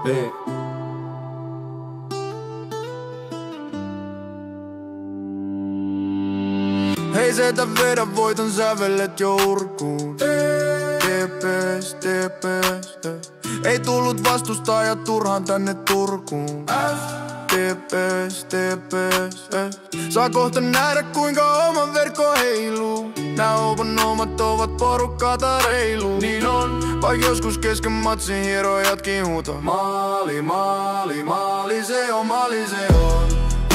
Niin. Hei setä vedä voiton sävellet jo urkuun. TPS, TPS. Ei tullut vastustajat turhaan tänne Turkuun. TPS, TPS. Saa kohta nähdä kuinka oma verkko heiluu. Nää omat ovat porukkaa tai reilu. Niin on, vaik joskus kesken matsin hierojatkin huuta. Maali, maali, maali se on, maali se on.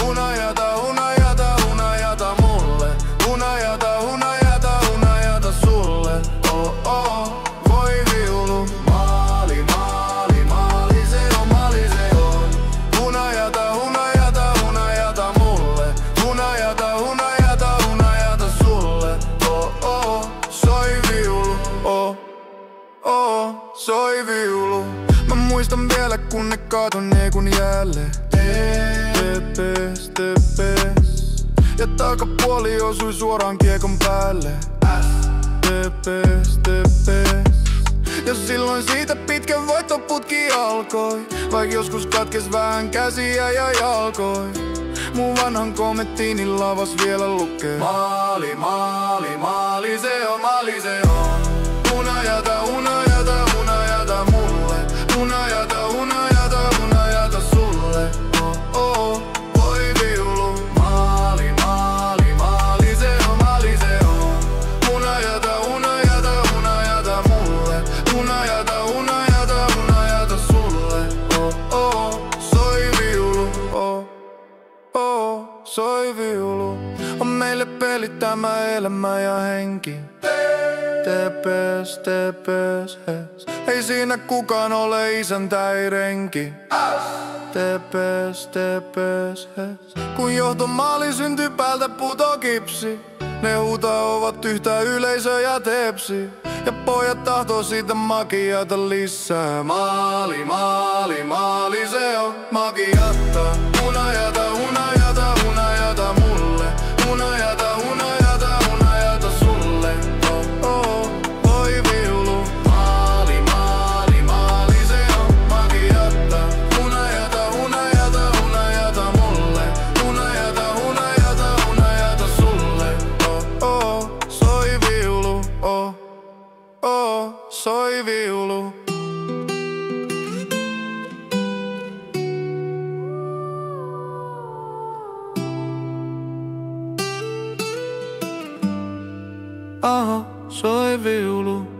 Hunajata, hunajata, hunajata mulle. Hunajata, hunajata, hunajata sulle. Oh oh, voi viulu. Maali, maali, maali se on, maali se on. Hunajata, hunajata, hunajata mulle. Hunajata, hunajata, hunajata sulle. Oh oh, soi viulu. Oh oh, soi viulu. Mä muistan vielä kun ne kaatunee kun jälleen. TPS, TPS. Ja takapuoli osui suoraan kiekon päälle. TPS, TPS. Ja silloin siitä pitkä voittoputki alkoi. Vaik joskus katkes vähän käsiä ja jalkoi. Mun vanhan komettiinin lavas vielä lukee. Maali, maali, maali se on, maali se on. Hunajata, hunajata, hunajata mulle. Hunajata, hunajata, hunajata sulle. Oh oh, voi viulu. Maali, maali, maali se on, maali se on. Hunajata, hunajata, hunajata mulle. Hunajata, hunajata, hunajata sulle. Oh oh, soi viulu. Oh oh, soi viulu. On meille pelit tämä elämä ja henki. TPS, TPS, ei siinä kukaan ole isäntä ei renki. TPS, TPS, kun johtomaali syntyy päältä puto kipsi. Ne huutaa ovat yhtä yleisö ja tepsi. Ja pojat tahtoo siitä makiata lisää. Maali, maali, maali se on makiatta. Hunajata, hunajata, hunajata mulle. Hunajata, hunajata, hunajata sulle. Oh oh, voi viulu. Maali, maali, maali se on makiatta. Hunajata, hunajata, hunajata mulle. Hunajata, hunajata, hunajata sulle. Oh oh, soi viulu. Oh oh, soi viulu. Aha, soi viulu.